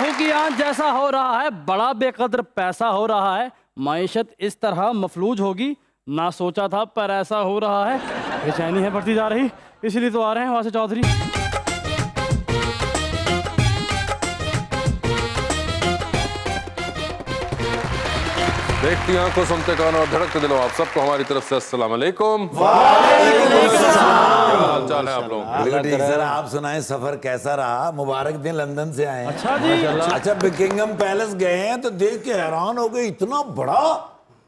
लहू की आंच जैसा हो रहा है, बड़ा बेकदर पैसा हो रहा है, माइशत इस तरह मफलूज होगी ना सोचा था पर ऐसा हो रहा है। बेचैनी है बढ़ती जा रही, इसलिए तो आ रहे हैं वहां से चौधरी। देखती आंखों, सुनते कान और धड़कते दिलों, आप सबको हमारी तरफ से अस्सलाम वालेकुम। क्या हाल चाल है आप लोगों? ठीक सर, आप सुनाएं सफर कैसा रहा? मुबारक दिन, लंदन से आए हैं। अच्छा जी। अच्छा, बकिंगम पैलेस गए हैं तो देख के हैरान हो गए, इतना बड़ा।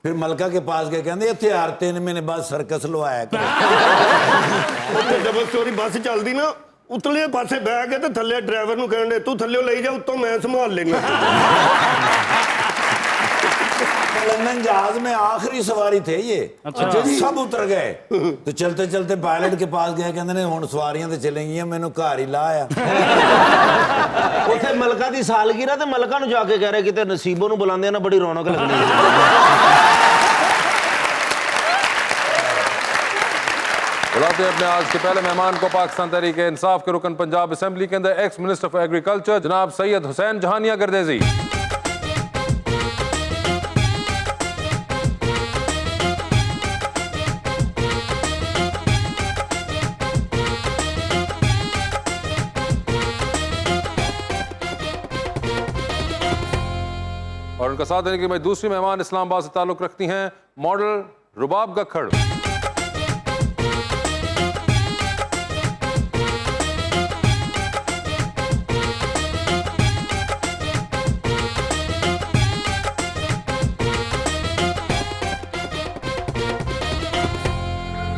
फिर मलका के पास गए, कहते इत्थे यार 3 महीने बाद सर्कस लवाया डबल स्टोरी बस चलती ना, उतले पासे बह के तो थले ड्राइवर नूं कहण दे तू थल्ले ले जा, उत्तों मैं संभाल लेना। लंदन जहाज में आखिरी सवारी थे ये। अच्छा जी, सब उतर गए तो चलते चलते पायलट के पास गए, कहते ने हुण सवारियां ते चलेंगियां, मैनू घर ही ला आया। ਉੱਥੇ ਮਲਕਾ ਦੀ ਸਾਲਗਿਰਾ ਤੇ ਮਲਕਾ ਨੂੰ ਜਾ ਕੇ ਕਹਿ ਰਿਹਾ ਕਿਤੇ ਨਸੀਬੋ ਨੂੰ ਬੁਲਾਉਂਦੇ ਨਾ ਬੜੀ ਰੌਣਕ ਲੱਗਣੀ ਹੈ। बुलाते हैं अपने आज के पहले मेहमान को, पाकिस्तान तहरीक इंसाफ के रुकन, पंजाब असेंबली के अंदर एक्स मिनिस्टर फॉर एग्रीकल्चर जनाब सैयद हुसैन जहानिया गर्देजी। और उनका साथ देने के लिए दूसरी मेहमान इस्लामाबाद से ताल्लुक रखती हैं model Rubab Gakhar.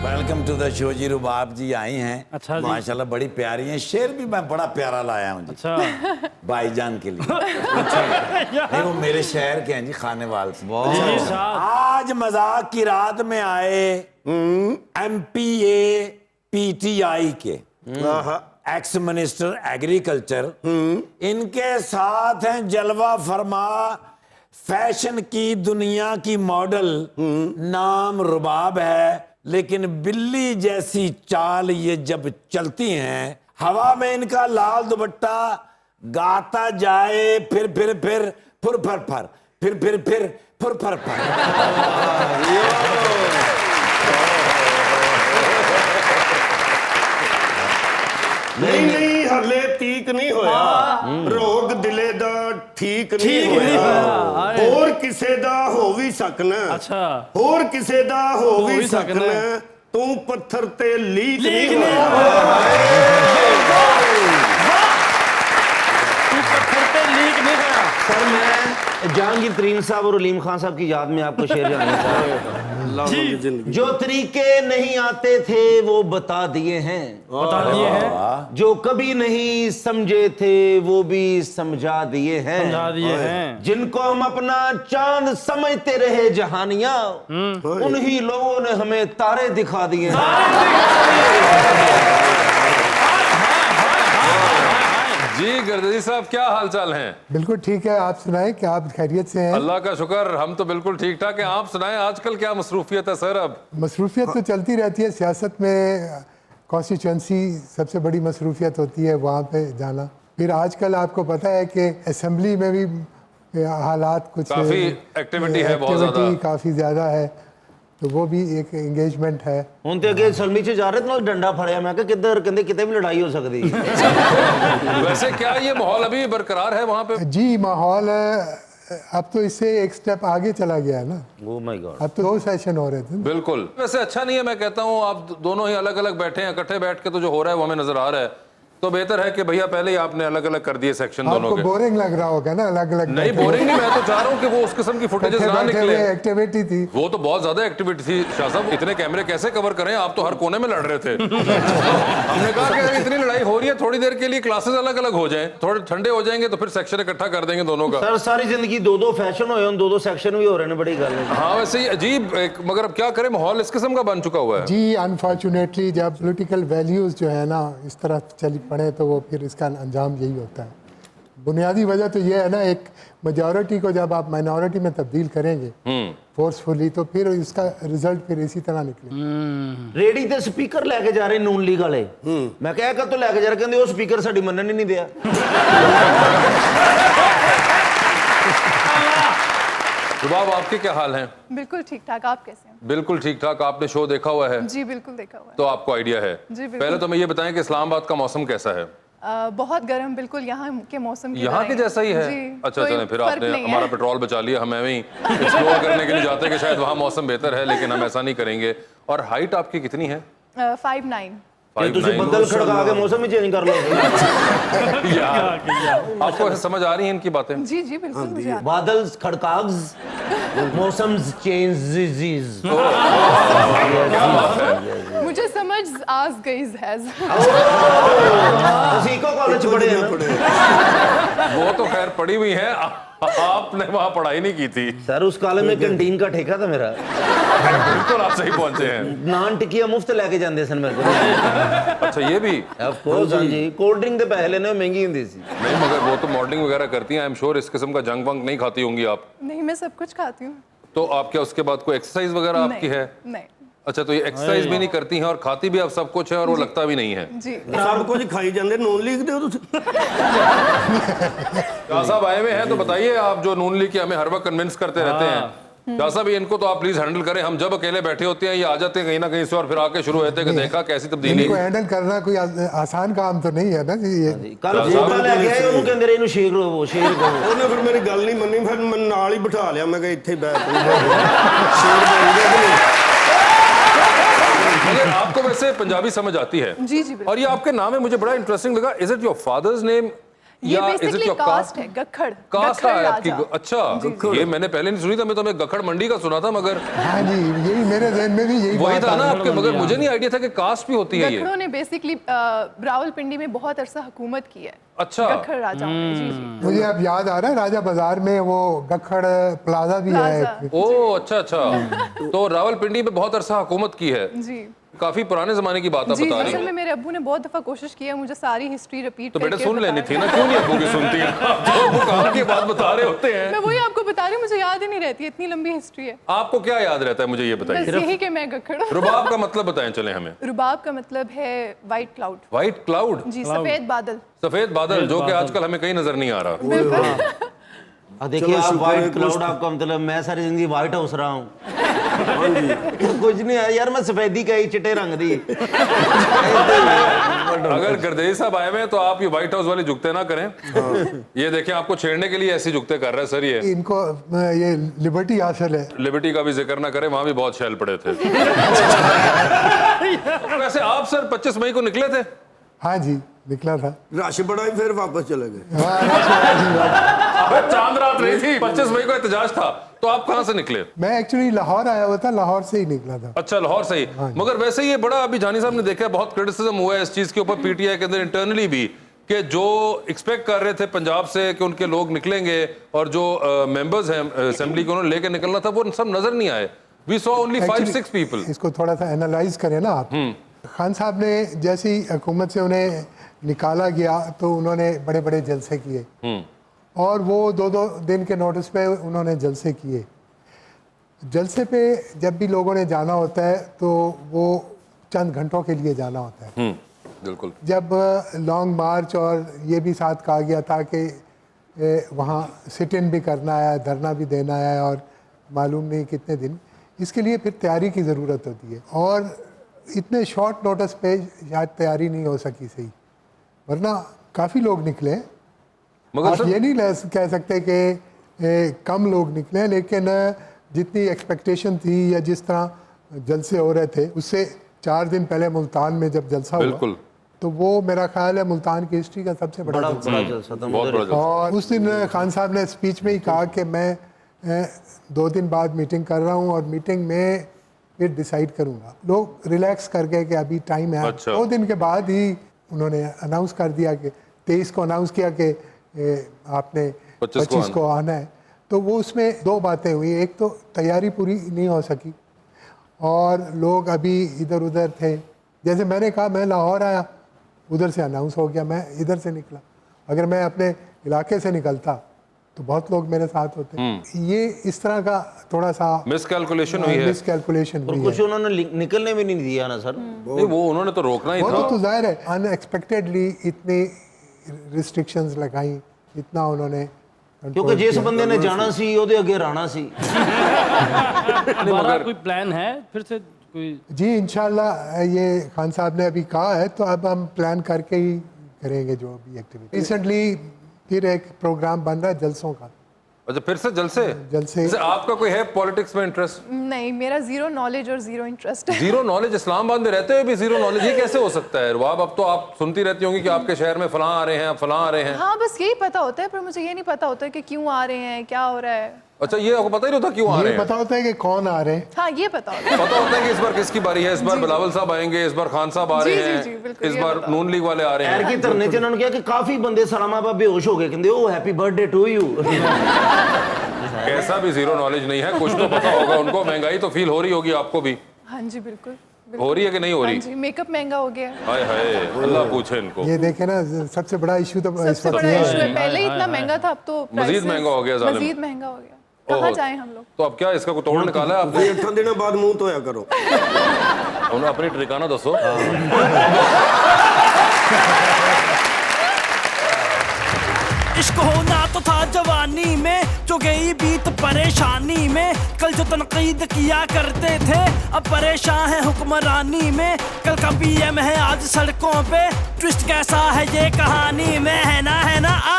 Welcome to the show जी। रुबाब जी आई हैं। अच्छा जी। माशाल्लाह बड़ी प्यारी हैं। शेर भी मैं बड़ा प्यारा लाया हूँ जी। अच्छा भाईजान के लिए। नहीं, वो मेरे शहर के हैं जी, खानेवाल से। आज मजाक की रात में आए MPA PTI के एक्स मिनिस्टर एग्रीकल्चर, इनके साथ हैं जलवा फरमा फैशन की दुनिया की मॉडल, नाम रुबाब है, लेकिन बिल्ली जैसी चाल ये जब चलती हैं, हवा में इनका लाल दुपट्टा गाता जाए फिर फुर फर फर, फिर फुर फर फर। नहीं हले ठीक नहीं होया, रोग दिले दा ठीक नहीं होया, और किसे दा हो भी सकना। अच्छा, और किसे दा हो भी सकना, तू पत्थर ते लीक नहीं होया। तू पत्थर पे लीक नहीं होया। सर मैं जहांगीर तरीन साहब और अलीम खान साहब की याद में आपको शेर जानना चाहूंगा। जो तरीके नहीं आते थे वो बता दिए हैं, बता दिए हैं। जो कभी नहीं समझे थे वो भी समझा दिए हैं, समझा दिए हैं। जिनको हम अपना चांद समझते रहे जहानिया, उन्हीं लोगों ने हमें तारे दिखा दिए हैं। जी गर्देजी साहब, क्या हाल चाल हैं? बिल्कुल ठीक है, आप सुनाएं कि आप खैरियत से हैं? अल्लाह का शुक्र, हम तो बिल्कुल ठीक ठाक हैं। आप सुनाएं, आजकल क्या मसरूफियत है सर? अब मसरूफियत तो चलती रहती है, सियासत में कॉन्स्टिट्यूंसी सबसे बड़ी मसरूफियत होती है, वहाँ पे जाना। फिर आजकल आपको पता है कि असेंबली में भी हालात कुछ काफी एक्टिविटी है, बहुत ज़्यादा, काफ़ी ज़्यादा है, तो वो भी एक एंगेजमेंट है। ਹੁਣ ਤੇ ਅੱਗੇ ਸਲਮੀ ਚ ਜਾ ਰਹੇ ਤੇ ਨਾਲ ਡੰਡਾ ਫੜਿਆ, ਮੈਂ ਕਿਹਾ ਕਿੱਧਰ, ਕਹਿੰਦੇ ਕਿਤੇ ਵੀ ਲੜਾਈ ਹੋ ਸਕਦੀ ਹੈ। वैसे क्या ये माहौल अभी बरकरार है वहाँ पे? जी माहौल अब तो इससे एक स्टेप आगे चला गया है ना। ओह माय गॉड, अब तो 2 सेशन हो रहे थे। बिल्कुल, वैसे अच्छा नहीं है, मैं कहता हूँ आप दोनों ही अलग अलग बैठे हैं, इकट्ठे बैठ के तो जो हो रहा है वो हमें नजर आ रहा है, तो बेहतर है कि भैया पहले ही आपने अलग अलग कर दिए सेक्शन दोनों आपको के। बोरिंग लग रहा होगा ना अलग अलग? नहीं बोरिंग नहीं, मैं तो चाह रहा हूँ कि वो उस किस्म की फुटेजेस ना निकले। एक्टिविटी थी वो तो बहुत ज्यादा एक्टिविटी थी शाह साहब, इतने कैमरे कैसे कवर करें? आप तो हर कोने में लड़ रहे थे। हमने कहा कि अगर इतनी लड़ाई हो रही है, थोड़ी देर के लिए क्लासेस अलग अलग हो जाएं, थोड़े ठंडे हो जाएंगे तो फिर सेक्शन इकट्ठा कर देंगे दोनों का। सर सारी जिंदगी 2-2 फैशन होए, 2-2 सेक्शन भी हो रहे हैं, बड़ी गल है। हाँ वैसे ही अजीब मगर अब क्या करें, माहौल इस किस्म का बन चुका हुआ है। जी अनफॉर्चुनेटली जब पॉलिटिकल वैल्यूज जो है ना इस तरह चली पड़े तो वो फिर इसका अंजाम यही होता है। बुनियादी वजह तो ये है ना, एक मेजॉरिटी को जब आप माइनॉरिटी में तब्दील करेंगे फोर्सफुली, तो फिर इसका रिजल्ट फिर इसी तरह निकले। रेडी ते स्पीकर लेके जा रहे नून लीग वाले, मैं क्या कद तो लेके जा रहे, कहते वो स्पीकर साडी मनन ही नहीं दिया। साहब आपके क्या हाल हैं? बिल्कुल ठीक ठाक। आप कैसे हैं? बिल्कुल ठीक ठाक। आपने शो देखा हुआ है जी बिल्कुल देखा हुआ है। तो आपको आइडिया है। जी, बिल्कुल। पहले तो मैं ये बताएं कि इस्लामाबाद का मौसम कैसा है? बहुत गर्म, बिल्कुल यहाँ के मौसम की यहाँ तरह के जैसा ही है? जी, अच्छा कोई चलें, फिर फर्क आपने नहीं है। हमारा पेट्रोल बचा लिया। हम एवं ही एक्सप्लोर करने के लिए जाते हैं कि शायद वहाँ मौसम बेहतर है, लेकिन हम ऐसा नहीं करेंगे। और हाइट आपकी कितनी है? 5'9". ਤੇ ਤੁਸੀਂ 5'9". ਬੱਦਲ ਖੜਕਾ ਕੇ ਮੌਸਮ ਹੀ ਚੇਂਜ ਕਰ ਲਓਗੇ आपको ऐसे समझ आ रही हैं इनकी बातें? जी जी बिल्कुल मुझे आता बादल खड़काग्स मौसम चेंजेस है। मुझे समझ आज गई है। ਅਸੀਂ ਇੱਕੋ ਕਾਲਜ ਚ ਪੜ੍ਹੇ ਹਾਂ वो तो खैर पढ़ी हुई है, आपने वहाँ पढ़ाई नहीं की थी। सर उस कॉलेज में कैंटीन का ठेका था मेरा बिल्कुल आप सही पहुंचे हैं। नान टिकिया मुफ्त लेके जाते सन मेरे को अच्छा ये भी ऑफ कोर्स हाँ जी कोल्ड ड्रिंक ਦੇ ਪੈਸੇ ਲੈਣੇ ਮਹਿੰਗੀ ਹੁੰਦੀ ਸੀ नहीं, मगर वो तो मॉडलिंग वगैरह करती हैं। आई एम श्योर इस किस्म का जंक वंक नहीं खाती होंगी आप। नहीं, मैं सब कुछ खाती हूँ। तो आप क्या उसके बाद कोई एक्सरसाइज वगैरह आपकी नहीं, है? नहीं अच्छा, तो ये एक्सरसाइज भी नहीं करती हैं और खाती भी आप सब कुछ है और वो लगता भी नहीं है। जी सब कुछ खाई जाते नून लिखते हो तुम। शाह साहब आए हुए हैं तो बताइए, आप जो नून लीग के हमें हर वक्त कन्विंस करते रहते हैं, शाह साहब इनको तो आप प्लीज हैंडल करें। हम जब अकेले बैठे होते हैं ये आ जाते हैं कहीं ना कहीं से और फिर आके शुरू होते हैं कि देखा कैसी तब्दीली। इनको हैंडल करना कोई आसान काम तो नहीं है ना जी ये। ਕੱਲ ਫੋਟੋ ਲੈ ਕੇ ਆਏ ਉਹਨੂੰ ਕਹਿੰਦੇ ਰਹੇ ਇਹਨੂੰ ਸ਼ੇਰ ਰੋਵੋ ਸ਼ੇਰ ਕਹੋ ਉਹਨੇ ਫਿਰ ਮੇਰੀ ਗੱਲ ਨਹੀਂ ਮੰਨੀ, ਫਿਰ ਮੈਂ ਨਾਲ ਹੀ ਬਿਠਾ ਲਿਆ। ਮੈਂ ਕਿਹਾ ਇੱਥੇ ਹੀ ਬੈਠ ਤੂੰ। ਸ਼ੇਰ ਬਣ ਗਿਆ ਕਿ ਨਹੀਂ? मगर आपको वैसे पंजाबी समझ आती है? जी जी बिल्कुल। और ये आपके नाम है, मुझे बड़ा इंटरेस्टिंग लगा। Is it your father's name ये या is it basically your cast है, गखड़। कास्ट गखड़ है आपकी? राजा। अच्छा, ये मैंने पहले नहीं सुनी था। मैं तो हमें गखड़ मंडी का सुना था, मगर हाँ जी यही मेरे जहन में भी यही वही बात था आ ना रही है। आपके, मगर मुझे नहीं आइडिया था कि कास्ट भी होती है ये। गखड़ों ने बेसिकली रावलपिंडी में बहुत अरसा हुकूमत की है। अच्छा। गखड़ राजाओं ने। जी जी मुझे अब याद आ रहा है राजा बाजार में वो गखड़ प्लाजा भी है। प्लाजा। ओ अच्छा अच्छा, तो रावलपिंडी में बहुत अरसा हुकूमत की है। जी काफी पुराने जमाने की बात आप जी बता रही असल हैं। में मेरे अब्बू ने बहुत दफा कोशिश की है मुझे सारी हिस्ट्री रिपीट तो बेटा करके सुन लेनी बताना। थी ना, क्यों नहीं अब्बू की सुनती है? आप जो अब्बू काम की बात बता रहे होते हैं। मैं वही आपको बता रही हूँ, मुझे याद ही नहीं रहती, इतनी लंबी हिस्ट्री है। आपको क्या याद रहता है, मुझे ये बस बताइए। यही कि मैं गखड़ हूँ। रुबाब का मतलब बताएं चले हमें। रुबाब का मतलब है वाइट क्लाउड। व्हाइट क्लाउड, जी सफेद बादल। सफेद बादल, जो कि आजकल हमें कहीं नजर नहीं आ रहा। बिल्कुल। देखिए आप व्हाइट क्लाउड आपका मतलब मैं सारी जिंदगी व्हाइट हाउस रहा हूँ कुछ नहीं है यार, मैं सफेदी का ही चिट्टे रंग दी अगर गर्देजी साहब आए हुए हैं तो आप ये व्हाइट हाउस वाली जुगते ना करें। ये देखें, आपको छेड़ने के लिए ऐसी जुगते कर रहा है सर ये। इनको ये लिबर्टी हासिल है। लिबर्टी का भी जिक्र ना करें, वहां भी बहुत शैल पड़े थे। वैसे आप सर 25 मई को निकले थे? हाँ जी निकला था। रश बड़ा ही, फिर वापस चले गए। अबे चांद रात नहीं थी, 25 मई को एहतजाज था, तो आप कहां से निकले? मैं एक्चुअली लाहौर आया हुआ था, लाहौर से ही निकला था। अच्छा, लाहौर से ही। मगर वैसे ये बड़ा अभी जानी साहब ने देखा है, बहुत क्रिटिसिज्म हुआ है इस चीज के ऊपर पीटीआई के अंदर इंटरनली भी, कि जो एक्सपेक्ट कर रहे थे पंजाब से कि उनके लोग निकलेंगे और जो मेंबर्स हैं असेंबली को उन्होंने लेकर निकलना था, वो सब नजर नहीं आए। We saw only 5-6 people. इसको थोड़ा सा एनालाइज करें ना आप। खान साहब ने जैसे ही हुकूमत से उन्हें निकाला गया तो उन्होंने बड़े बड़े जलसे किए और वो 2-2 दिन के नोटिस पे उन्होंने जलसे किए। जलसे पे जब भी लोगों ने जाना होता है तो वो चंद घंटों के लिए जाना होता है। बिल्कुल। जब लॉन्ग मार्च और ये भी साथ कहा गया था कि वहाँ सिट इन भी करना है, धरना भी देना है और मालूम नहीं कितने दिन, इसके लिए फिर तैयारी की ज़रूरत होती है और इतने शॉर्ट नोटिस पे शायद तैयारी नहीं हो सकी सही, वरना काफ़ी लोग निकले। मगर आप सर ये नहीं कह सकते कि कम लोग निकले, लेकिन जितनी एक्सपेक्टेशन थी या जिस तरह जलसे हो रहे थे उससे 4 दिन पहले मुल्तान में जब जलसा हुआ बिल्कुल, तो वो मेरा ख्याल है मुल्तान की हिस्ट्री का सबसे बड़ा जलसा। बड़ा जलसा था बहुत बड़ा जलसा। और उस दिन खान साहब ने स्पीच में ही कहा कि मैं 2 दिन बाद मीटिंग कर रहा हूँ और मीटिंग में फिर डिसाइड करूँगा। लोग रिलैक्स कर गए कि अभी टाइम है। अच्छा। 2 दिन के बाद ही उन्होंने अनाउंस कर दिया कि 23 को अनाउंस किया कि आपने 25 को आना है। तो वो उसमें 2 बातें हुई, एक तो तैयारी पूरी नहीं हो सकी और लोग अभी इधर उधर थे। जैसे मैंने कहा मैं लाहौर आया, उधर से अनाउंस हो गया, मैं इधर से निकला। अगर मैं अपने इलाके से निकलता तो बहुत लोग मेरे साथ होते। ये इस तरह का थोड़ा सा मिसकैलकुलेशन हुई है। मिसकैलकुलेशन और हुई कुछ है। उन्होंने निकलने भी नहीं दिया ना सर। नहीं, वो उन्होंने तो रोकना ही वो था। तो जाहिर है अनएक्सपेक्टेडली इतनी रिस्ट्रिक्शंस लगाई, इतना उन्होंने ਕਿਉਂਕਿ ਜਿਸ ਬੰਦੇ ਨੇ ਜਾਣਾ ਸੀ ਉਹਦੇ ਅੱਗੇ ਰਾਣਾ ਸੀ। हमारा कोई प्लान है फिर से कोई? जी इंशाल्लाह ये खान साहब ने अभी कहा है तो अब हम प्लान करके ही करेंगे जो भी एक्टिविटी। रिसेंटली फिर एक प्रोग्राम बन रहा है जलसों का। अच्छा, फिर से जलसे? जलसे। जैसे आपका कोई है पॉलिटिक्स में इंटरेस्ट? नहीं, मेरा जीरो नॉलेज और जीरो इंटरेस्ट है। Zero knowledge? इस्लामाबाद में रहते हुए भी जीरो नॉलेज, ये कैसे हो सकता है रुबाब? अब तो आप सुनती रहती होंगी कि आपके शहर में फलां आ रहे हैं, फलां आ रहे हैं। हाँ, बस यही पता होता है, पर मुझे ये नहीं पता होता कि क्यों आ रहे हैं, क्या हो रहा है। अच्छा, ये आपको पता ही नहीं होता क्यों आ रहे ये हैं? पता होता है कि कौन आ रहे हैं। हाँ, ये पता होता है। पता होता है कि इस बार किसकी बारी है, इस बार बिलावल साहब आएंगे, इस बार खान साहब आ रहे जी, जी, हैं, जी, बिल्कुल, इस ये बार पता। नून लीग वाले आ रहे ਐਰ हैं। ਕੀ ਧਰਨੇ 'ਚ ਇਹਨਾਂ ਨੂੰ ਕਿਹਾ ਕਿ ਕਾਫੀ ਬੰਦੇ ਸਲਾਮਾਬਾਦ ਬੇਹੋਸ਼ ਹੋ ਗਏ, ਕਹਿੰਦੇ ਉਹ ਹੈਪੀ ਬਰਥਡੇ टू यू। ऐसा भी जीरो नॉलेज नहीं है, कुछ तो पता होगा उनको। महंगाई तो फील हो रही होगी आपको भी? हाँ जी, बिल्कुल। हो रही है कि नहीं हो हाँ रही? जी, मेकअप महंगा हो गया। हाय हाय, अल्लाह पूछे इनको। ये देखे ना सबसे बड़ा इशू तो इस सबसे वक्त बड़ा ये इशू है। है, पहले ही इतना महंगा था, अब तो मजीद prices महंगा हो गया जालिम। मजीद महंगा हो गया। कहाँ ओहो। जाएं हम लोग? तो अब क्या इसका कोई तोड़ निकाला है आपने? 8 दिनों बाद मुंह धोया करो। उन्हें अपनी ठिकाना दसो। इश्क होना तो था जवानी में, जो गई बीत परेशानी में। कल जो तनकीद किया करते थे, अब परेशान है हुक्मरानी में। कल का पीएम है आज सड़कों पे, ट्विस्ट कैसा है ये कहानी में, है ना आ।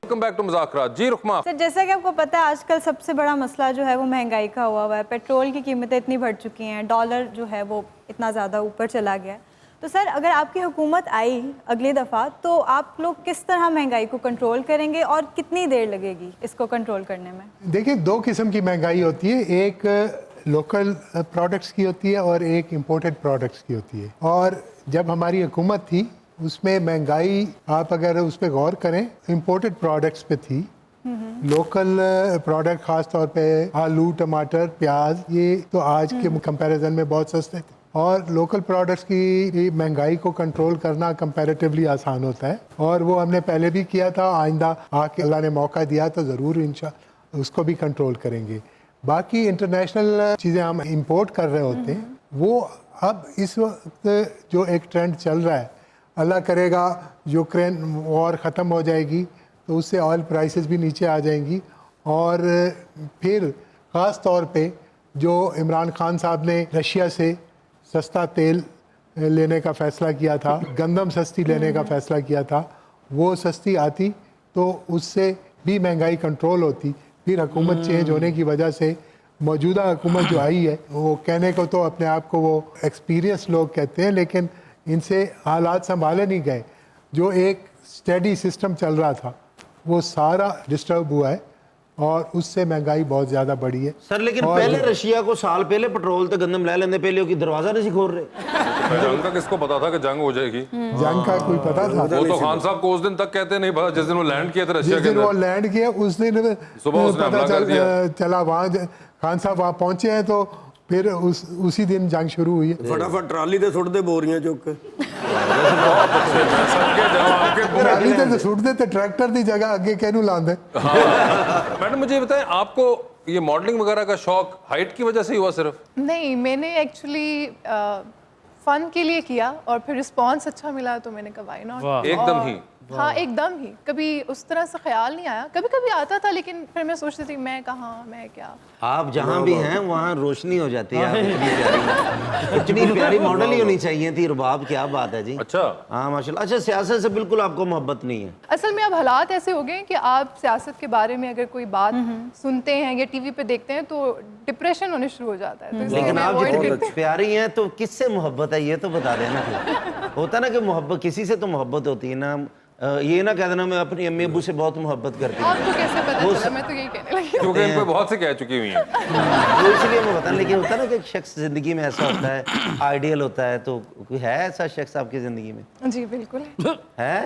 Welcome back to Muzakrat. जी रुकमा। सर, जैसा कि आपको पता है आजकल सबसे बड़ा मसला जो है वो महंगाई का हुआ है। पेट्रोल की कीमतें इतनी बढ़ चुकी हैं, डॉलर जो है वो इतना ज़्यादा ऊपर चला गया है। तो सर, अगर आपकी हुकूमत आई अगली दफ़ा तो आप लोग किस तरह महंगाई को कंट्रोल करेंगे और कितनी देर लगेगी इसको कंट्रोल करने में? देखिए, दो किस्म की महंगाई होती है, एक लोकल प्रोडक्ट्स की होती है और एक इंपोर्टेड प्रोडक्ट्स की होती है। और जब हमारी हुकूमत थी उसमें महंगाई, आप अगर उस पर गौर करें, इंपोर्टेड प्रोडक्ट्स पे थी। लोकल प्रोडक्ट ख़ास तौर पे आलू, टमाटर, प्याज, ये तो आज के कंपैरिजन में बहुत सस्ते थे। और लोकल प्रोडक्ट्स की महंगाई को कंट्रोल करना कंपैरेटिवली आसान होता है, और वो हमने पहले भी किया था। आइंदा आके अल्लाह ने मौका दिया तो ज़रूर इंशाअल्लाह उसको भी कंट्रोल करेंगे। बाकी इंटरनेशनल चीज़ें हम इंपोर्ट कर रहे होते हैं, वो अब इस वक्त जो एक ट्रेंड चल रहा है, अल्लाह करेगा यूक्रेन वॉर ख़त्म हो जाएगी तो उससे ऑयल प्राइसेस भी नीचे आ जाएंगी। और फिर ख़ास तौर पे जो इमरान खान साहब ने रशिया से सस्ता तेल लेने का फ़ैसला किया था, गंदम सस्ती लेने का फ़ैसला किया था, वो सस्ती आती तो उससे भी महंगाई कंट्रोल होती। फिर हुकूमत चेंज होने की वजह से मौजूदा हुकूमत जो आई है, वो कहने को तो अपने आप को वो एक्सपीरियंस लोग कहते हैं, लेकिन इनसे हालात संभाले नहीं गए। जो एक स्टेडी सिस्टम चल रहा था वो सारा डिस्टर्ब हुआ है और उससे महंगाई बहुत ज़्यादा बढ़ी है। सर, लेकिन पहले रशिया को साल पहले पेट्रोल तो गंदम ले लेंदे, पहले की दरवाजा नहीं खोल रहे। जंग का किसको पता था कि जंग हो जाएगी? जंग का कोई पता था? वो तो खान साहब को उस दिन तक कहते नहीं पता, जिस दिन वो लैंड किए थे रशिया जिस के दिन वो अंदर। लैंड किया उस दिन सुबह उसने हमला कर दिया। चला वहाँ खान साहब वहाँ पहुँचे हैं तो फिर उसी दिन जंग शुरू हुई है। फटाफट ट्राली ते सुट दे बोरियां चुक के। ट्राली ते सुट देते, ट्रैक्टर की जगह आगे कहनू लांदे। मैडम मुझे बताएं, आपको ये मॉडलिंग वगैरह का शौक हाइट की वजह से ही हुआ सिर्फ? नहीं, मैंने एक्चुअली फन के लिए किया और फिर रिस्पांस अच्छा मिला तो मैंने कहा व्हाई नॉट। एकदम ही? हाँ, एकदम ही। कभी उस तरह से ख्याल नहीं आया, कभी कभी आता था, लेकिन फिर मैं सोचती थी मैं कहाँ, मैं क्या। आप जहाँ भी हैं वहाँ रोशनी हो जाती है। आप इतनी प्यारी मॉडल ही होनी चाहिए थी रुबाब, क्या बात है जी। अच्छा। हाँ माशाल्लाह। अच्छा, सियासत से बिल्कुल आपको मोहब्बत नहीं है? असल में अब हालात ऐसे हो गए हैं कि आप सियासत के बारे में अगर कोई बात सुनते हैं या टीवी पे देखते हैं तो डिप्रेशन होने शुरू हो जाता है, तो इसलिए लेकिन मैं आप अवॉइड जितनी करती हूँ। प्यारी हैं तो किससे मोहब्बत है ये तो बता देना। फिर होता ना कि मोहब्बत किसी से तो मोहब्बत होती है ना, ये ना कह देना मैं अपनी अम्मी अब्बू से बहुत मोहब्बत करती हूँ। आपको कैसे पता चला? मैं तो यही कहने लगी। क्योंकि इन पे बहुत से कह चुकी हुई हैं। तो इसलिए मैं बता, लेकिन होता ना कि एक शख्स जिंदगी में ऐसा होता है, आइडियल होता है, तो कोई है ऐसा शख्स आपकी जिंदगी में? जी बिल्कुल है।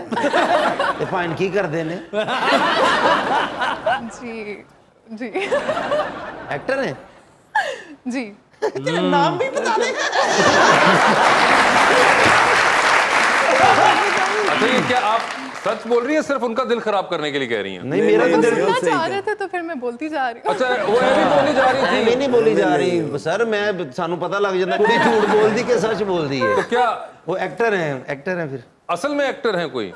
डिफाइन की कर देने। जी जी एक्टर हैं? जी। नाम भी बता दें। अच्छा, ये क्या आप सच बोल रही है, सिर्फ उनका दिल खराब करने के लिए कह रही हैं? नहीं, मेरा तो दिल सुनना चाह रहे थे तो फिर मैं बोलती जा रही हूँ। अच्छा, वो ऐसी बोली जा रही थी? मैं नहीं बोली जा रही सर, मैं सानू पता लग जाता कुड़ी झूठ बोल दी कि सच बोल दी है। तो क्या वो एक्टर हैं? एक्टर हैं फिर? असल में एक्टर हैं कोई?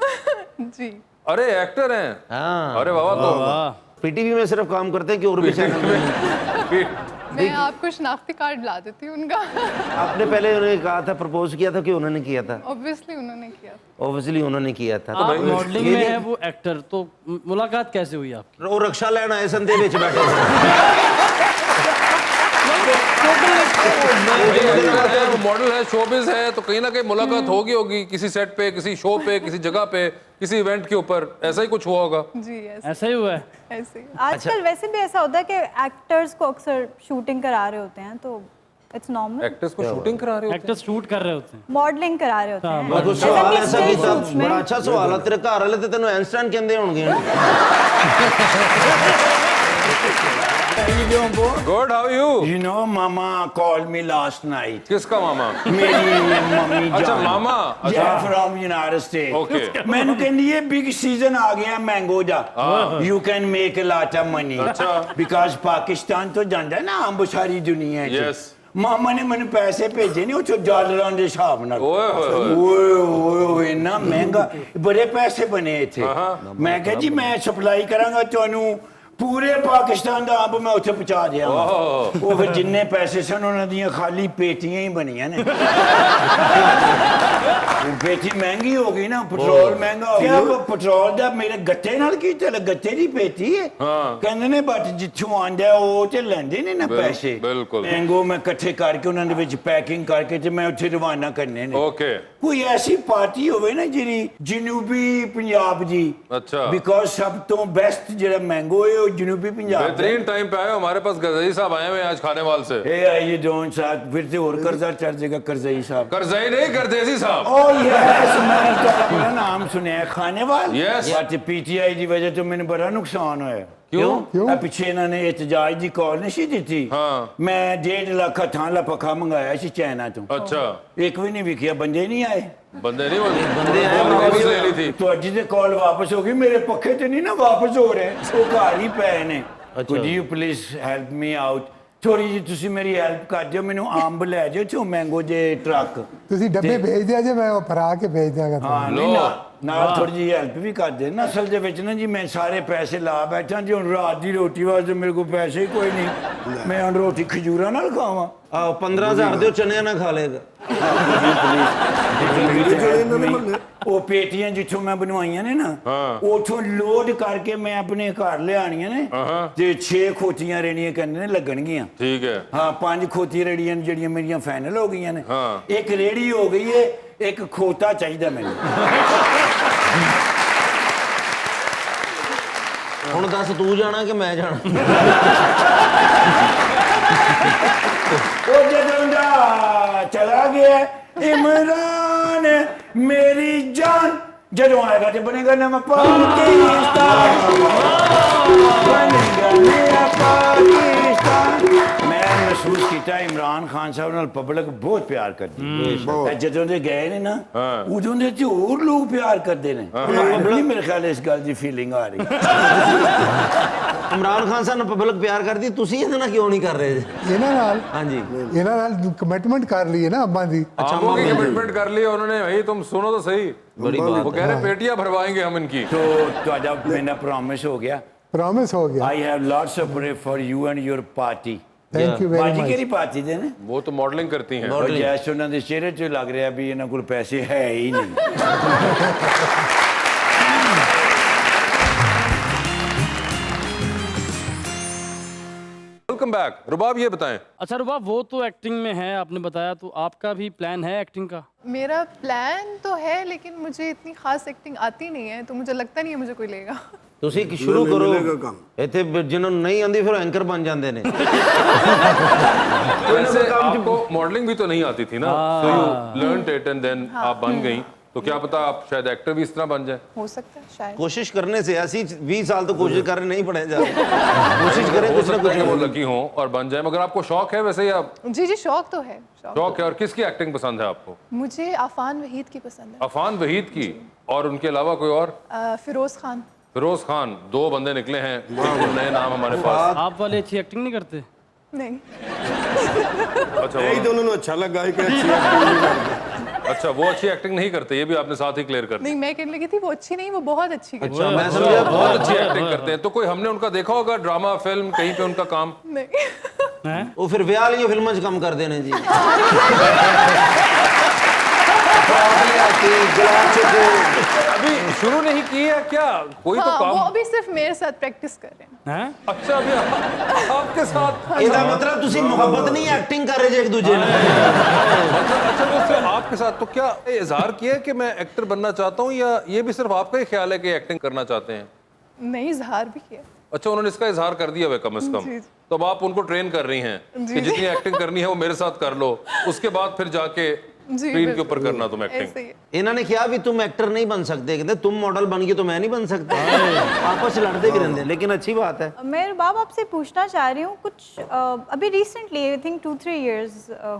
जी अरे एक्टर हैं। हाँ अरे बाबा तो पीटीवी में सिर्फ काम करते हैं कि और भी चैनल में? मैं आपको शनाख्ती कार्ड ला देती हूँ उनका। आपने पहले उन्हें कहा था, प्रपोज किया था कि उन्होंने किया था? ऑब्वियसली उन्होंने किया। ऑब्वियसली उन्होंने किया था। आप मॉडलिंग में है, वो एक्टर, तो मुलाकात कैसे हुई आपकी? वो रक्षा लेना आए संदे विच बैठे वो मॉडल है, शोबिज है, तो कहीं ना कहीं मुलाकात होगी किसी सेट पे, किसी शो पे, किसी जगह पे, किसी इवेंट के ऊपर, ऐसा ही कुछ हुआ होगा। जी ऐसा ही हुआ है। ऐसे ही। आजकल वैसे भी ऐसा होता है कि एक्टर्स को अक्सर शूटिंग करा रहे होते हैं, तो इट्स नॉर्मल। एक्टर्स को शूटिंग करा रहे हो? एक्टर्स शूट कर रहे होते हैं, मॉडलिंग करा रहे होते हैं। मैं कुछ सवाल ऐसा कीता, बड़ा अच्छा सवाल है। तेरे घर वाले ते तेन आइंस्टाइन कहंदे होणगे। Good, how you? You know, Mama called me last night. किसका मामा? मेरी मम्मी अच्छा जान। मामा। Yeah, from United States. Okay. मैंने कहनी ये बिग सीजन आ गया मैंगो दा। You can make a lot of money. Because Pakistan तो जानता है ना हम सारी दुनिया है। Yes. मामा ने मैंने पैसे भेजे नहीं उसे डॉलरों के हिसाब नाल। ओए होए ओए इतना महंगा, बड़े पैसे बने थे। मैं कहा जी मैं सप्लाई करांगा ਤੁਹਾਨੂੰ पूरे पाकिस्तान का अंब मैं उत्थे पहुंचा दिया वो फिर जिन्ने पैसे सन उन्होंने दियां खाली पेटियां ही बनिया ने पेटी महंगी हो गई ना, पेट्रोल महंगा हो गया। पेट्रोल दा मेरे गट्टे नाल की चल गट्टे दी पेटी है कहंदे ने बट जिथों आंदा वो ते लेंदे ने ना पैसे। बिल्कुल। मैंगो मैं इकट्ठे करके उन्होंने विच पैकिंग करके ते मैं उत्थे रवाना करने ने। ओके। कोई ऐसी पार्टी होवे ना जिहड़ी जनूबी पंजाब दी। अच्छा। बिकॉज सब तो बेस्ट जेड़ा मैंगो है वो जनूबी पंजाब दा। बेहतरीन टाइम पे आए हो। हमारे पास गर्जई साहब आए हुए हैं आज खाने वाल से। ए आइए डोंट साहब फिर से और कर्जा चढ़ जाएगा करजई साहब। करजई नहीं, गर्देजी साहब। ओ यस मैंने तो अपना नाम सुना है खाने वाल। Yes. बट पीटीआई की वजह तो मैंने बड़ा नुकसान होया। क्यों? पिछे इन्होंने एहतजाज की कॉल नहीं सी दी। हाँ। मैं 1.5 लाख हथां ला पखा मंगाया सी चाइना तो। अच्छा। एक भी नहीं विकिया, बंदे नहीं आए। बंदे नहीं बंदे आए, वापस ले ली थी। तो अजी ते कॉल वापस हो गई, मेरे पखे तो नहीं ना वापस हो रहे, वो घर ही पे ने। Could you please help me out? थोड़ी जी ਤੁਸੀਂ ਮੇਰੀ ਹੈਲਪ ਕਰ ਦਿਓ, ਮੈਨੂੰ ਅੰਬ ਲੈ ਜਾਓ ਚੋ ਮੈਂਗੋ ਦੇ ਟਰੱਕ। ਤੁਸੀਂ ਡੱਬੇ ਭੇਜ ਦਿਆ ਜੇ, ਮੈਂ ਉਹ ਭਰਾ ਕੇ ਭੇਜ ਦਿਆਂਗਾ ਤੁਹਾਨੂੰ। ਹਾਂ ਨਹੀਂ ਨਾ ਨਾਲ ਥੋੜੀ ਜੀ ਹੈਲਪ ਵੀ ਕਰ ਦੇ ਨਾ। ਅਸਲ ਦੇ ਵਿੱਚ ਨਾ ਜੀ ਮੈਂ ਸਾਰੇ ਪੈਸੇ ਲਾ ਬੈਠਾ ਜੀ, ਹੁਣ ਰਾਤ ਦੀ ਰੋਟੀ ਵਾਸਤੇ ਮੇਰੇ ਕੋਲ ਪੈਸੇ ਹੀ ਕੋਈ ਨਹੀਂ। ਮੈਂ ਹੁਣ ਰੋਟੀ ਖਜੂਰਾਂ ਨਾਲ ਖਾਵਾਂ। ਆਹ 15000 ਦੇ ਚਨੇ ਨਾ ਖਾ ਲੇਗਾ। ਉਹ ਪੇਟੀਆਂ ਜਿੱਥੋਂ ਮੈਂ ਬਣਵਾਈਆਂ ਨੇ ਨਾ ਉਥੋਂ ਲੋਡ ਕਰਕੇ ਮੈਂ ਆਪਣੇ ਘਰ ਲਿਆਣੀਆਂ ਨੇ ਤੇ 6 ਖੋਤੀਆਂ ਰੇੜੀਆਂ ਕਹਿੰਦੇ ਨੇ ਲੱਗਣਗੀਆਂ। ठीक है। ਹਾਂ 5 ਖੋਤੀ ਰੇੜੀਆਂ ਜਿਹੜੀਆਂ ਮੇਰੀਆਂ ਫਾਈਨਲ ਹੋ ਗਈਆਂ ਨੇ। ਇੱਕ ਰੇੜੀ ਹੋ ਗਈ ਏ, ਇੱਕ ਖੋਤਾ ਚਾਹੀਦਾ ਮੈਨੂੰ। ਹੁਣ ਦੱਸ ਤੂੰ ਜਾਣਾ ਕਿ ਮੈਂ ਜਾਣਾ? ਉਹ ਜਦੋਂ ਦਾ ਚਲਾ ਗਿਆ इमरान मेरी जान, ਜਦੋਂ ਆਏਗਾ ਤੇ ਬਣੇਗਾ ਨਵਾਂ ਪਾਕਿਸਤਾਨ, ਬਣੇਗਾ ਨਵਾਂ ਪਾਕਿਸਤਾਨ। ਮੈਂ ਮਹਿਸੂਸ ਕੀਤਾ ਇਮਰਾਨ ਖਾਨ ਸਾਹਿਬ ਨਾਲ ਪਬਲਿਕ ਬਹੁਤ ਪਿਆਰ ਕਰਦੀ ਹੈ। ਜਦੋਂ ਦੇ ਗਏ ਨੇ ਨਾ ਉਦੋਂ ਦੇ ਤੇ ਹੋਰ ਲੋਕ ਪਿਆਰ ਕਰਦੇ ਨੇ। ਨਹੀਂ ਮੇਰੇ ਖਿਆਲ ਇਸ ਗੱਲ ਦੀ ਫੀਲਿੰਗ ਆ ਰਹੀ। ਇਮਰਾਨ ਖਾਨ ਸਾਹਿਬ ਨੂੰ ਪਬਲਿਕ ਪਿਆਰ ਕਰਦੀ, ਤੁਸੀਂ ਇਹਦੇ ਨਾਲ ਕਿਉਂ ਨਹੀਂ ਕਰ ਰਹੇ? ਇਹਨਾਂ ਨਾਲ ਹਾਂਜੀ ਇਹਨਾਂ ਨਾਲ कमिटमेंट कर ली है ना अम्मा जी। अच्छा कमिटमेंट कर ली उन्होंने। भाई तुम सुनो तो सही, बड़ी बात वो कह रहे पेटियां भरवाएंगे हम इनकी। तो ਤੁਹਾਡਾ ਮੇਰਾ प्रॉमिस हो गया। प्रॉमिस हो गया। I have lots of prayer for you and your party। Thank you very party much. केड़ी पार्टी दे ने? वो तो मॉडलिंग करती हैं। और जैसे ਉਹਨਾਂ ਦੇ ਚਿਹਰੇ 'ਚ ਲੱਗ ਰਿਹਾ ਵੀ ਇਹਨਾਂ ਕੋਲ ਪੈਸੇ ਹੈ ਹੀ ਨਹੀਂ। Welcome back. रुबाब ये बताएं। अच्छा रुबाब, वो तो एक्टिंग में है आपने बताया, तो आपका भी प्लान है एक्टिंग का? मेरा प्लान तो है, लेकिन मुझे इतनी खास एक्टिंग आती नहीं है, तो मुझे लगता नहीं है मुझे कोई लेगा। ਤੁਸੀਂ ਸ਼ੁਰੂ ਕਰੋ। ਇੱਥੇ ਜਿਨ੍ਹਾਂ ਨੂੰ ਨਹੀਂ ਆਉਂਦੀ ਫਿਰ ਐਂਕਰ ਬਣ ਜਾਂਦੇ ਨੇ। वैसे आपको मॉडलिंग भी तो नहीं आती थी ना, तो you learned it and then आप बन गई, तो क्या पता आप शायद एक्टर भी इस तरह बन जाए। हो सकता है शायद। कोशिश करने से ऐसी 20 साल तो कोशिश कर रहे नहीं पड़े जा कोशिश करें कुछ ना कुछ वो लकी हो और बन जाए। मगर आपको शौक है वैसे, या जी जी शौक तो है। शौक है। और किसकी एक्टिंग पसंद है आपको? मुझे अफान वहीद की पसंद है। अफान वहीद की, और उनके अलावा कोई और? फिरोज खान। फिरोज खान। 2 बंदे निकले हैं, बिल्कुल नए नाम हमारे पास। आप वाले अच्छी एक्टिंग नहीं करते? नहीं। अच्छा यही दोनों को अच्छा लगा है कि अच्छी एक्टिंग नहीं करते। अच्छा, वो अच्छी एक्टिंग नहीं करते, ये भी आपने साथ ही क्लियर कर दिया। नहीं, मैं कहने लगी थी वो अच्छी नहीं, वो बहुत अच्छी करती अच्छा मैं समझा बहुत अच्छी एक्टिंग करते हैं। तो कोई हमने उनका देखा होगा ड्रामा फिल्म कहीं पे उनका काम? नहीं। वो फिर ब्याह वाली फिल्म च कम कर देने जी अभी शुरू नहीं की है क्या? कोई तो हाँ, काम। वो अभी सिर्फ मेरे साथ प्रैक्टिस कर रहे हैं। हैं? अच्छा, अभी आपके साथ ਇਹਦਾ मतलब ਤੁਸੀਂ मोहब्बत नहीं एक्टिंग कर रहे जे एक दूजे ने अच्छा, तो सिर्फ आपके साथ तो क्या इजहार किया है कि मैं एक्टर बनना चाहता हूँ, या ये भी सिर्फ आपका ही ख्याल है कि एक्टिंग करना चाहते हैं? नहीं, इजहार भी किया। अच्छा, उन्होंने इसका इजहार कर दिया हुआ है कम से कम। जी। तो अब आप उनको ट्रेन कर रही हैं कि जितनी एक्टिंग करनी है वो मेरे साथ कर लो, उसके बाद फिर जाके स्क्रीन के ऊपर करना तुम ऐसे एक्टिंग। ही है। इन्होंने किया भी तुम एक्टर नहीं बन सकते, कहते तुम मॉडल बन गए तो मैं नहीं बन सकता आपस में लड़ते भी रहते हैं, लेकिन अच्छी बात है। मैं बाब आपसे पूछना चाह रही हूँ कुछ अभी रिसेंटली आई थिंक 2-3 इयर्स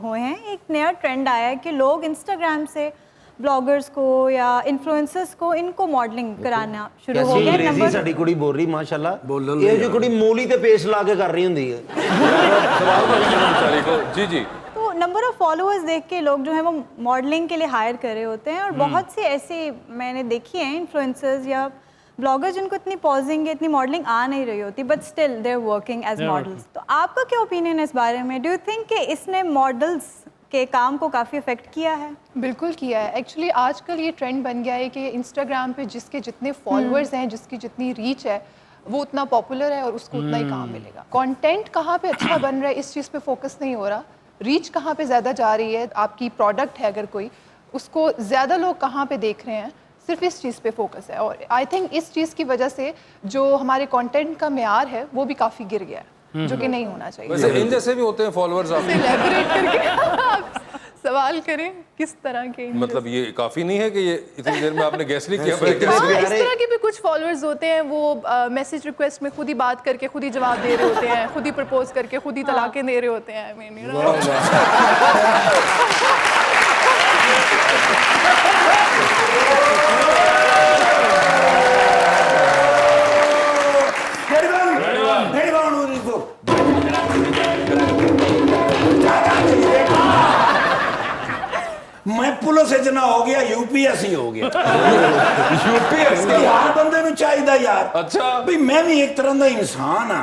हुए हैं, एक नया ट्रेंड आया है कि लोग इंस्टाग्राम से ब्लॉगर्स को या इन्फ्लुएंसर्स को इनको मॉडलिंग कराना शुरू हो गया। अंग्रेजी साडी कुड़ी बोल रही माशाल्लाह, ये जो कुड़ी मूली ते पेस्ट ला के कर रही होंदी है। जी जी। तो नंबर ऑफ फॉलोअर्स देख के लोग जो है वो मॉडलिंग के लिए हायर कर रहे होते हैं, और बहुत से ऐसे मैंने देखी हैं इन्फ्लुएंसर्स या ब्लॉगर जिनको इतनी पॉजिंग इतनी मॉडलिंग आ नहीं रही होती, but still they are working as models. तो आपका क्या ओपिनियन है इस बारे में? डू यू थिंक कि इसने मॉडल्स के काम को काफ़ी इफेक्ट किया है? बिल्कुल किया है। एक्चुअली आजकल ये ट्रेंड बन गया है कि इंस्टाग्राम पे जिसके जितने फॉलोअर्स हैं, जिसकी जितनी रीच है, वो उतना पॉपुलर है और उसको उतना ही काम मिलेगा। कंटेंट कहाँ पे अच्छा बन रहा है इस चीज़ पे फोकस नहीं हो रहा, रीच कहाँ पे ज़्यादा जा रही है, आपकी प्रोडक्ट है अगर कोई, उसको ज़्यादा लोग कहाँ पे देख रहे हैं, सिर्फ इस चीज़ पे फोकस है। और आई थिंक इस चीज़ की वजह से जो हमारे कंटेंट का मेयार है वो भी काफ़ी गिर गया है, जो कि नहीं होना चाहिए। वैसे इन जैसे भी होते हैं फॉलोअर्स आप? एलैबोरेट करके आप सवाल करें किस तरह के? मतलब ये काफी नहीं है कि ये इतनी देर में आपने गैस नहीं किया? हाँ, इस तरह के भी कुछ फॉलोअर्स होते हैं, वो मैसेज रिक्वेस्ट में खुद ही बात करके खुद ही जवाब दे रहे होते हैं, खुद ही प्रपोज करके खुद ही तलाकें दे रहे होते हैं। I mean, you know? मैं पुलिस च ना हो गया, यूपीएससी हो गया। यूपीएससी यार बंदे ਨੂੰ ਚਾਹੀਦਾ यार। अच्छा ਵੀ ਮੈਂ ਵੀ ਇੱਕ ਤਰ੍ਹਾਂ ਦਾ ਇਨਸਾਨ ਆ।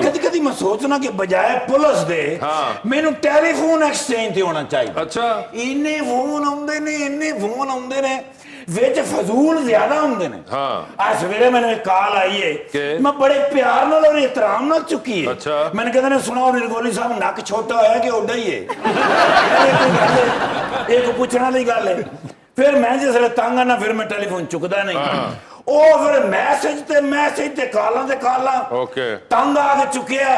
ਕਦੀ ਕਦੀ ਮੈਂ ਸੋਚਣਾ ਕਿ ਬਜਾਏ ਪੁਲਿਸ ਦੇ ਮੈਨੂੰ ਟੈਲੀਫੋਨ ਐਕਸਚੇਂਜ ਤੇ ਹੋਣਾ ਚਾਹੀਦਾ। अच्छा ਇੰਨੇ ਫੋਨ ਆਉਂਦੇ ਨੇ, ਇੰਨੇ ਫੋਨ ਆਉਂਦੇ ਨੇ, ਵਿੱਚ ਫਜ਼ੂਲ ਜ਼ਿਆਦਾ ਹੁੰਦੇ ਨੇ। ਹਾਂ। ਅੱਜ ਸਵੇਰੇ ਮੈਨੂੰ ਇੱਕ ਕਾਲ ਆਈ ਏ, ਮੈਂ ਬੜੇ ਪਿਆਰ ਨਾਲ ਔਰ ਇਤਰਾਮ ਨਾਲ ਚੁੱਕੀ ਏ। ਅੱਛਾ। ਮੈਨੂੰ ਕਹਿੰਦੇ ਨੇ ਸੁਣਾਓ ਨਿਰਗੋਲੀ ਸਾਹਿਬ, ਨੱਕ ਛੋਟਾ ਹੋਇਆ ਕਿ ਓਡਾ ਹੀ ਏ? ਇਹ ਕੋਈ ਪੁੱਛਣ ਵਾਲੀ ਗੱਲ ਏ? ਫਿਰ ਮੈਂ ਜਿਸਲੇ ਤੰਗ ਆਣਾ ਫਿਰ ਮੈਂ ਟੈਲੀਫੋਨ ਚੁੱਕਦਾ ਨਹੀਂ। ਉਹ ਫਿਰ ਮੈਸੇਜ ਤੇ ਕਾਲਾਂ ओके ਤੰਗ ਆ ਕੇ ਚੁੱਕਿਆ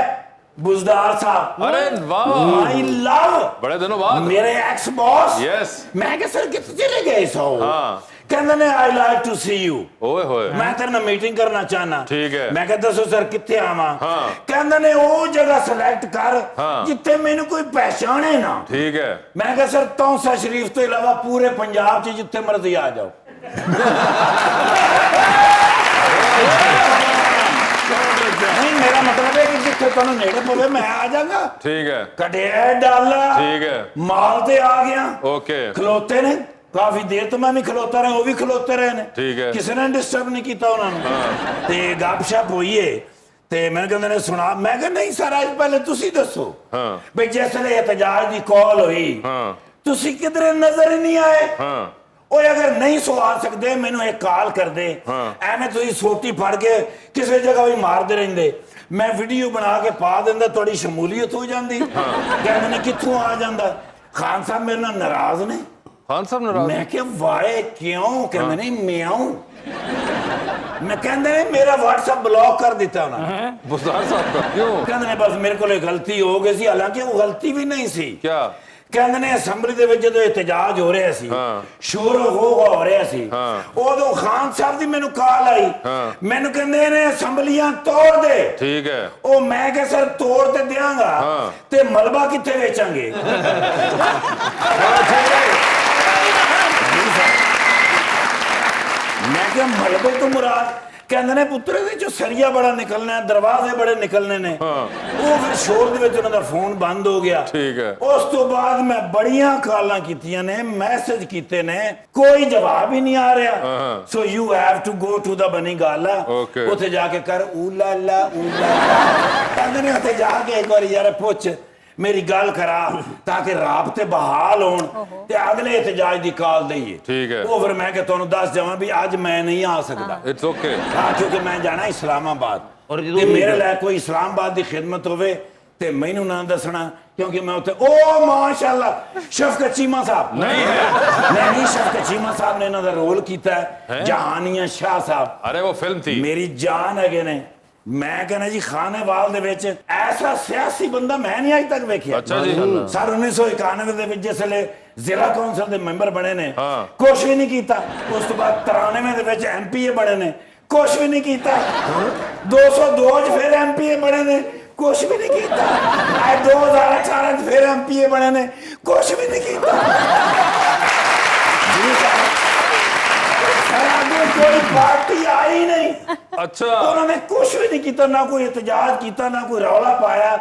बुजदार साहब। अरे वाह, माय लव, बड़े दिनों बाद मेरे एक्स बॉस। यस। मैं क्या सर कितने चले गए सो? हाँ। कहते ने I like to see you. ओए होए, मैं तेरे नाल मीटिंग करना चाहना। ठीक है। मैं कहता दसो सर कितने आवा? हाँ। कहते ने वो जगह सिलेक्ट कर हाँ। जिथे मैनू कोई पहचाने ना। ठीक है। मैं कहा सर तौसा शरीफ तो इलावा पूरे पंजाब च जिथे मर्जी आ जाओ। नहीं, मेरा मतलब है कि जिथे तुहानू नेड़े पवे मैं आ जाऊंगा। ठीक है। कटिया डाला, ठीक है। माल ते आ गया। ओके। खलोते ने काफी देर तो मैं भी खलोता रहा, वो भी खलोते रहे ने। ठीक है। किसी ने डिस्टर्ब नहीं किया उन्होंने। ते गपशप हुई है ते मैंने कहंदे ने सुना। मैं कहा नहीं सर, आज पहले तुसी दसो भाई जिसले एहतजाज की कॉल हुई तुसी किधरे नजर ही नहीं आए। ओए अगर नहीं सो आ सकते मैनू एक कॉल कर दे, एवें तुसी सोटी फड़ के किसी जगह भी मारते रहंदे, मैं वीडियो बना के पा देंदा, थोड़ी शमूलियत हो जाती। कहंदे ने कित्थों आ जांदा? खान साहब मेरे नाल नाराज ने। खान साहब नाराज? मैं क्या वाए क्यों? कहंदे ने मैं आऊं। मैं कहंदे ने मेरा व्हाट्सएप ब्लॉक कर दिता उन्होंने। बुजदार साहब का क्यों? कहंदे ने बस मेरे को गलती हो गई सी, हालांकि वो गलती भी नहीं सी। क्या? ਕਹਿੰਦੇ ਨੇ ਅਸੈਂਬਲੀ ਦੇ ਵਿੱਚ ਜਦੋਂ ਇਤਜਾਜ ਹੋ ਰਿਹਾ ਸੀ, ਸ਼ੋਰ ਹੋ ਰਿਹਾ ਸੀ, ਉਦੋਂ ਖਾਨ ਸਾਹਿਬ ਦੀ ਮੈਨੂੰ ਕਾਲ ਆਈ। ਮੈਨੂੰ ਕਹਿੰਦੇ ਨੇ ਅਸੈਂਬਲੀਆਂ ਤੋੜ ਦੇ। ठीक है। ਉਹ ਮੈਂ ਕਿਹਾ ਸਰ ਤੋੜ ਤੇ ਦਿਆਂਗਾ ਤੇ ਮਲਬਾ ਕਿੱਥੇ ਵੇਚਾਂਗੇ? ਮੈਂ ਕਿਹਾ ਮਲਬੇ ਤੋਂ ਮੁਰਾਦ? ਕਹਿੰਦੇ ਨੇ ਪੁੱਤਰ ਇਹਦੇ ਚੋਂ ਸਰੀਆ ਬੜਾ ਨਿਕਲਣਾ ਹੈ, ਦਰਵਾਜ਼ੇ ਬੜੇ ਨਿਕਲਣੇ ਨੇ। ਉਹ ਫਿਰ ਸ਼ੋਰ ਦੇ ਵਿੱਚ ਉਹਨਾਂ ਦਾ ਫੋਨ ਬੰਦ ਹੋ ਗਿਆ। ਠੀਕ ਹੈ। ਉਸ ਤੋਂ ਬਾਅਦ ਮੈਂ ਬੜੀਆਂ ਕਾਲਾਂ ਕੀਤੀਆਂ ਨੇ, ਮੈਸੇਜ ਕੀਤੇ ਨੇ, ਕੋਈ ਜਵਾਬ ਹੀ ਨਹੀਂ ਆ ਰਿਹਾ। So you have to go to the Banigala, ਉੱਥੇ ਜਾ ਕੇ ਕਰ ਊਲਾ ਲਾ ਊਲਾ। ਕਹਿੰਦੇ ਨੇ ਉੱਥੇ ਜਾ ਕੇ ਇੱਕ ਵਾਰੀ ਯਾਰ ਪੁੱਛ ਮੇਰੀ ਗੱਲ ਕਰਾ ਤਾਂ ਕਿ ਰਾਬਤੇ ਬਹਾਲ ਹੋਣ ਤੇ ਅਗਲੇ ਇਤਜਾਜ ਦੀ ਕਾਲ ਦਈਏ। ਠੀਕ ਹੈ। ਉਹ ਫਿਰ ਮੈਂ ਕਿ ਤੁਹਾਨੂੰ ਦੱਸ ਜਾਵਾਂ ਵੀ ਅੱਜ ਮੈਂ ਨਹੀਂ ਆ ਸਕਦਾ। It's okay. ਹਾਂ, ਕਿਉਂਕਿ ਮੈਂ ਜਾਣਾ ਇਸਲਾਮਾਬਾਦ ਔਰ ਤੇ ਮੇਰੇ ਲਈ ਕੋਈ ਇਸਲਾਮਾਬਾਦ ਦੀ ਖਿਦਮਤ ਹੋਵੇ ਤੇ ਮੈਨੂੰ ਨਾ ਦੱਸਣਾ, ਕਿਉਂਕਿ ਮੈਂ ਉੱਥੇ ਓ ਮਾਸ਼ਾਅੱਲਾ ਸ਼ਫਕਤ ਚੀਮਾ ਸਾਹਿਬ नहीं है। ਨਹੀਂ ਸ਼ਫਕਤ ਚੀਮਾ ਸਾਹਿਬ ਨੇ ਇਹਨਾਂ ਦਾ ਰੋਲ ਕੀਤਾ ਹੈ। ਜਹਾਨੀਆ ਸ਼ਾਹ ਸਾਹਿਬ अरे वो फिल्म थी। ਮੇਰੀ ਜਾਨ ਹੈਗੇ ਨੇ। ਮੈਂ ਕਹਿੰਦਾ ਜੀ ਖਾਨੇਵਾਲ ਦੇ ਵਿੱਚ ਐਸਾ ਸਿਆਸੀ ਬੰਦਾ ਮੈਂ ਨਹੀਂ ਅਜੇ ਤੱਕ ਵੇਖਿਆ। ਅੱਛਾ ਜੀ। ਸਰ 1991 ਦੇ ਵਿੱਚ ਜਿਸ ਵੇਲੇ ਜ਼ਿਲ੍ਹਾ ਕੌਂਸਲ ਦੇ ਮੈਂਬਰ ਬਣੇ ਨੇ, ਕੁਛ ਵੀ ਨਹੀਂ ਕੀਤਾ। ਉਸ ਤੋਂ ਬਾਅਦ 93 ਦੇ ਵਿੱਚ ਐਮਪੀਏ ਬਣੇ ਨੇ, ਕੁਛ ਵੀ ਨਹੀਂ ਕੀਤਾ। 202 ਚ ਫਿਰ ਐਮਪੀਏ ਬਣੇ ਨੇ, ਕੁਛ ਵੀ ਨਹੀਂ ਕੀਤਾ। 2018 ਚ ਫਿਰ ਐਮਪੀਏ ਬਣੇ ਨੇ, ਕੁਛ ਵੀ ਨਹੀਂ ਕੀਤਾ। कोई पार्टी आई नहीं। अच्छा। उन्होंने कुछ भी नहीं किया, ना कोई एहतजाज किया, ना कोई रौला पाया,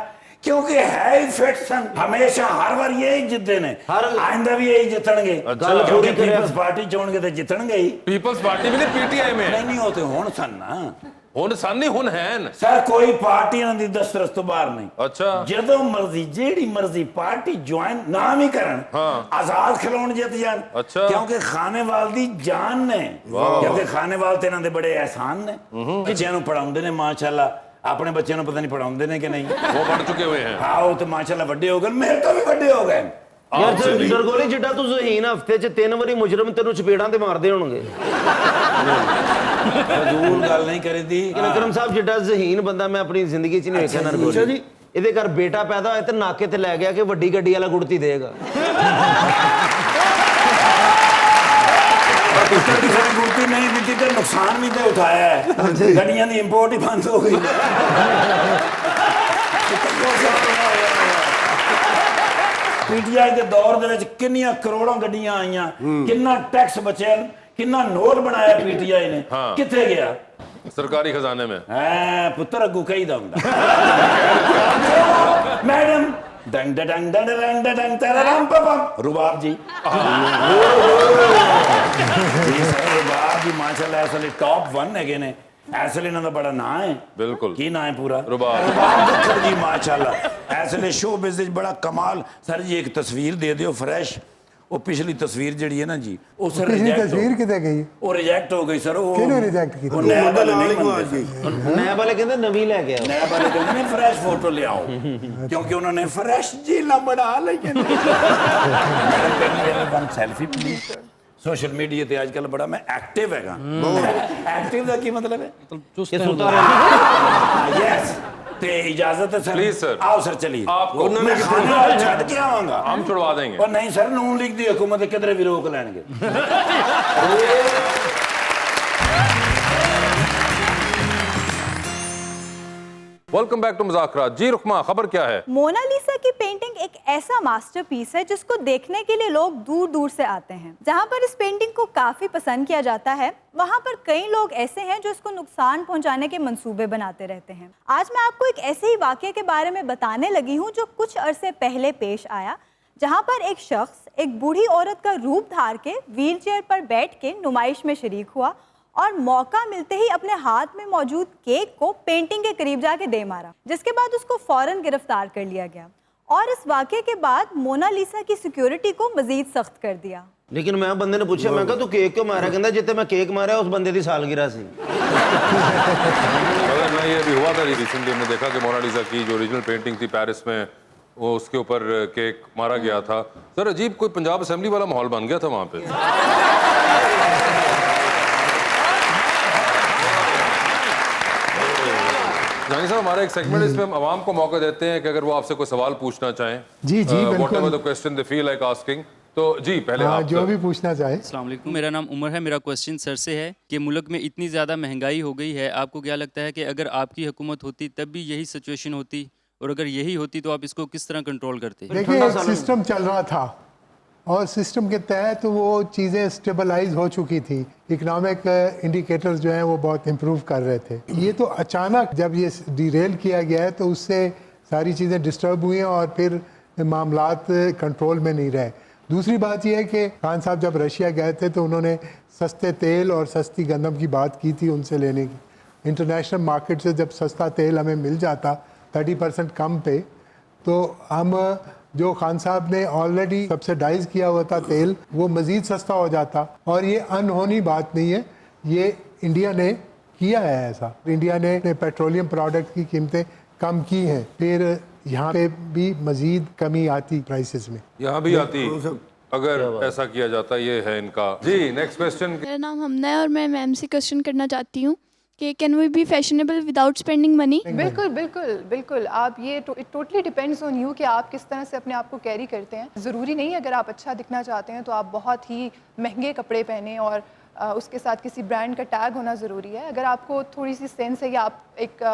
क्योंकि है ही फिट सन। हमेशा हर बार यही जितते ने, आइंदा भी यही जितणगे। क्योंकि पीपल्स पार्टी चुनगे तो जितणगे ही। पीपल्स पार्टी में पीटीआई में नहीं होते हुण सन ना, हुण सन नहीं हुण हैं। सर कोई पार्टी इन्हां दी दस्तरस तो बाहर नहीं। अच्छा। ਜਦੋਂ ਮਰਜ਼ੀ ਜਿਹੜੀ ਮਰਜ਼ੀ ਪਾਰਟੀ ਜੁਆਇਨ ਨਾ ਵੀ ਕਰਨ, ਆਜ਼ਾਦ ਖਿਲਾਉਣ ਜਿੱਤ ਜਾਣ। ਅੱਛਾ। ਕਿਉਂਕਿ ਖਾਨੇਵਾਲ ਦੀ ਜਾਨ ਨੇ, ਕਿਉਂਕਿ ਖਾਨੇਵਾਲ ਤੇ ਇਹਨਾਂ ਦੇ ਬੜੇ ਅਹਿਸਾਨ ਨੇ। ਬੱਚਿਆਂ ਨੂੰ ਪੜਾਉਂਦੇ ਨੇ ਮਾਸ਼ਾਅੱਲਾ, ਆਪਣੇ ਬੱਚਿਆਂ ਨੂੰ ਪਤਾ ਨਹੀਂ ਪੜਾਉਂਦੇ ਨੇ ਕਿ ਨਹੀਂ। वो बढ़ चुके हुए हैं। ਹਾਂ ਉਹ ਤੇ ਮਾਸ਼ਾਅੱਲਾ ਵੱਡੇ ਹੋ ਗਏ, ਮੇਰੇ ਤੋਂ ਵੀ ਵੱਡੇ ਹੋ ਗਏ। ਯਾਰ ਦਰਗੋਲੀ ਜਿੱਡਾ ਤੂੰ ਜ਼ਹੀਨ ਹਫਤੇ 'ਚ 3 ਵਾਰੀ ਮੁਜਰਮ ਤੈਨੂੰ ਚਪੇੜਾਂ ਤੇ ਮਾਰਦੇ ਹੋਣਗੇ। ਫਜ਼ੂਲ ਗੱਲ ਨਹੀਂ ਕਰੀਦੀ। ਅਕਰਮ ਸਾਹਿਬ ਜਿੱਡਾ ਜ਼ਹੀਨ ਬੰਦਾ ਮੈਂ ਆਪਣੀ ਜ਼ਿੰਦਗੀ 'ਚ ਨਹੀਂ ਵੇਖਿਆ ਨਰਗੋਲੀ। ਇਹਦੇ ਘਰ ਬੇਟਾ ਪੈਦਾ ਹੋਇਆ ਤੇ ਨਾਕੇ ਤੇ ਲੈ ਗਿਆ ਕਿ ਵੱਡੀ ਗੱਡੀ ਵਾਲਾ ਗੁੜਤੀ ਦੇਗਾ। ਗੁੜਤੀ ਨਹੀਂ ਦਿੱਤੀ ਤੇ ਨੁਕਸਾਨ ਵੀ ਤੇ ਉਠਾਇਆ ਹੈ। ਗੱਡੀਆਂ ਦੀ ਇੰਪੋਰਟ ਹੀ ਬੰਦ ਹੋ ਗਈ। ਪੀਟੀਆਈ ਦੇ ਦੌਰ ਦੇ ਵਿੱਚ ਕਿੰਨੀਆਂ ਕਰੋੜਾਂ ਗੱਡੀਆਂ ਆਈਆਂ, ਕਿੰਨਾ ਟੈਕਸ ਬਚਿਆ, ਕਿੰਨਾ ਨੋਟ ਬਣਾਇਆ ਪੀਟੀਆਈ ਨੇ, ਕਿੱਥੇ ਗਿਆ? सरकारी खजाने में। ਹੈ ਪੁੱਤਰ ਅੱਗੂ ਕਹੀਦਾ ਹੁੰਦਾ ਮੈਡਮ ਡੰਗ ਡੰਗ ਡੰਗ ਡੰਗ ਡੰਗ ਤਰਮ ਪਮ ਰੁਬਾਬ ਜੀ। ਰੁਬਾਬ ਜੀ ਮਾਸ਼ਾਅੱਲਾ ਇਸ ਵੇਲੇ ਟੌਪ 1 ਹੈਗੇ ਨੇ। ਇਸ ਵੇਲੇ ਇਹਨਾਂ ਦਾ ਬੜਾ ਨਾਂ ਹੈ। ਬਿਲਕੁਲ। ਕੀ ਨਾਂ ਹੈ ਪੂਰਾ? ਰੁਬਾਬ ਬੱਖਰ ਜੀ ਮਾਸ਼ਾਅੱਲਾ। ਇਸ ਵੇਲੇ ਸ਼ੋਅ ਬਿਜ਼ਨਸ ਬੜਾ ਕਮਾਲ। ਸਰ ਜੀ ਇੱਕ ਤਸਵੀਰ ਦੇ ਦਿਓ ਫਰੈਸ਼। ਉਹ ਪਿਛਲੀ ਤਸਵੀਰ ਜਿਹੜੀ ਹੈ ਨਾ ਜੀ, ਉਹ ਸਰ ਪਿਛਲੀ ਤਸਵੀਰ ਕਿਤੇ ਗਈ? ਉਹ ਰਿਜੈਕਟ ਹੋ ਗਈ ਸਰ। ਉਹ ਕਿਹਨੇ ਰਿਜੈਕਟ ਕੀਤੀ? ਉਹ ਨੈਬ ਵਾਲੇ ਨਹੀਂ ਮੰਨਦੇ। ਨੈਬ ਵਾਲੇ ਕਹਿੰਦੇ ਨਵੀਂ ਲੈ ਕੇ ਆਓ। ਨੈਬ ਵਾਲੇ ਕਹਿੰਦੇ ਨੇ ਫਰੈਸ਼ ਫੋਟੋ ਲਿਆਓ, ਕਿਉਂਕਿ ਉਹਨਾਂ ਨੇ ਫਰੈਸ਼ ਜੀਲਾ ਬਣਾ ਲਈਆਂ ਨੇ। One selfie please. Social media ਤੇ ਅੱਜ ਕੱਲ ਬੜਾ ਮੈਂ ਐਕਟਿਵ ਹੈਗਾ। ਐਕਟਿਵ ਦਾ ਕੀ ਮਤਲਬ ਹੈ? ਯੈਸ। ਤੇ ਇਜਾਜ਼ਤ ਹੈ ਸਰ? Please sir. आओ सर चलिए। आपको मैं खाने वाला छड़ के आवांगा। हम छुड़वा देंगे। और नहीं सर, नून लीग दी हुकूमत किधरे भी रोक लेंगे। Welcome back to Muzakrat. जी रुकमा, खबर क्या है? मोनालिसा की पेंटिंग एक ऐसा मास्टरपीस है जिसको देखने के लिए लोग दूर दूर से आते हैं। जहां पर इस पेंटिंग को काफी पसंद किया जाता है, वहां पर कई लोग ऐसे हैं जो इसको नुकसान पहुंचाने के मंसूबे बनाते रहते हैं। आज मैं आपको एक ऐसे ही वाकये के बारे में बताने लगी हूँ जो कुछ अरसे पहले पेश आया, जहाँ पर एक शख्स एक बूढ़ी औरत का रूप धार के व्हीलचेयर पर बैठ के नुमाइश में शरीक हुआ और मौका मिलते ही अपने हाथ में मौजूद केक को पेंटिंग के करीब जाके दे मारा, जिसके बाद उसको फौरन गिरफ्तार कर लिया गया। और इस वाकये के बाद मोनालिसा की सिक्योरिटी को मजीद सख्त कर दिया। लेकिन मैं बंदे ने पूछा, मैं कहा तू केक क्यों मारा? कहता जितने मैं केक मारा उस बंदे की सालगिरह सी। मगर मैं ये भी हुआ था रिसेंटली, हमने देखा कि मोनालिसा की जो ओरिजिनल पेंटिंग थी पेरिस में, वो उसके ऊपर केक मारा गया था। सर अजीब कोई पंजाब असेंबली वाला माहौल बन गया था वहाँ पे। जानी साहब, हमारा एक सेगमेंट इसमें हम आवाम को मौका देते हैं कि अगर वो आपसे कोई सवाल पूछना चाहें, जी जी whatever the question they feel like asking, तो जी पहले आप जो भी पूछना चाहे। अस्सलाम वालेकुम, मेरा नाम उमर है। मेरा क्वेश्चन सर से है कि मुल्क में इतनी ज़्यादा महंगाई हो गई है, आपको क्या लगता है कि अगर आपकी हुकूमत होती तब भी यही सिचुएशन होती, और अगर यही होती तो आप इसको किस तरह कंट्रोल करते? देखिए एक सिस्टम चल रहा था और सिस्टम के तहत वो चीज़ें स्टेबलाइज हो चुकी थी। इकोनॉमिक इंडिकेटर्स जो हैं वो बहुत इम्प्रूव कर रहे थे। ये तो अचानक जब ये डिरेल किया गया है तो उससे सारी चीज़ें डिस्टर्ब हुई हैं और फिर मामलात कंट्रोल में नहीं रहे। दूसरी बात यह है कि खान साहब जब रशिया गए थे तो उन्होंने सस्ते तेल और सस्ती गंदम की बात की थी उनसे लेने की। इंटरनेशनल मार्केट से जब सस्ता तेल हमें मिल जाता 30% कम पे, तो हम जो खान साहब ने ऑलरेडी सब्सिडाइज किया हुआ था तेल, वो मज़ीद सस्ता हो जाता। और ये अनहोनी बात नहीं है, ये इंडिया ने किया है ऐसा। इंडिया ने पेट्रोलियम प्रोडक्ट की कीमतें कम की हैं, फिर यहाँ पे भी मज़ीद कमी आती प्राइसेस में। यहाँ भी आती अगर ऐसा किया जाता। ये है इनका। जी, नेक्स्ट क्वेश्चन। मेरा नाम हमना है और मैं मैम से क्वेश्चन करना चाहती हूँ कि can we be fashionable without spending money? बिल्कुल बिल्कुल बिल्कुल। आप ये it totally depends on you कि आप किस तरह से अपने आप को कैरी करते हैं। ज़रूरी नहीं अगर आप अच्छा दिखना चाहते हैं तो आप बहुत ही महंगे कपड़े पहने और उसके साथ किसी ब्रांड का टैग होना ज़रूरी है। अगर आपको थोड़ी सी सेंस है या आप एक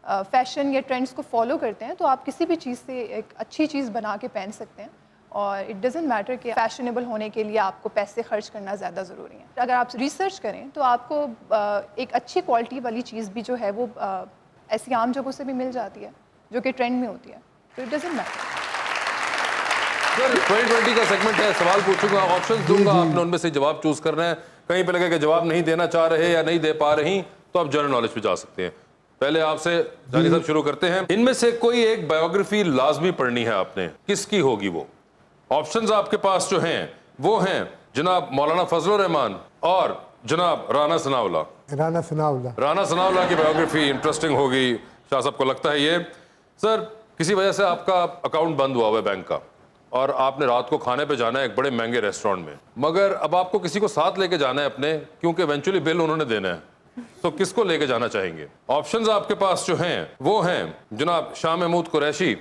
फैशन या ट्रेंड्स को फॉलो करते हैं तो आप किसी भी चीज़ से एक अच्छी चीज़ बना के पहन सकते हैं। और इट डजेंट मैटर कि फैशनेबल होने के लिए आपको पैसे खर्च करना ज़्यादा ज़रूरी है। अगर आप रिसर्च करें तो आपको एक अच्छी क्वालिटी वाली चीज़ भी जो है वो ऐसी आम जगहों से भी मिल जाती है जो कि ट्रेंड में होती है। तो इट डजेंट मैटर। सर 2020 का सेगमेंट है, सवाल पूछूंगा, ऑप्शंस दूंगा, आपने उनमें से जवाब चूज करना है। कहीं पे लगे कि जवाब नहीं देना चाह रहे या नहीं दे पा रही तो आप जनरल नॉलेज पे जा सकते हैं। पहले आपसे जानी साहब शुरू करते हैं। इनमें से कोई एक बायोग्राफी लाजमी पढ़नी है आपने, किसकी होगी वो? ऑप्शंस आपके पास जो हैं वो हैं जनाब मौलाना फजलुर रहमान और जनाब राना सनाउल्लाह। राना सनाउल्लाह। राना सनाउल्लाह की बायोग्राफी इंटरेस्टिंग होगी, शाह साहब को लगता है ये। सर, किसी वजह से आपका अकाउंट बंद हुआ हुआ है बैंक का और आपने रात को खाने पे जाना है एक बड़े महंगे रेस्टोरेंट में, मगर अब आपको किसी को साथ लेके जाना है अपने, क्योंकि इवेंचुअली बिल उन्होंने देना है, तो किसको लेके जाना चाहेंगे? ऑप्शंस आपके पास जो हैं वो हैं जनाब शाह महमूद कुरैशी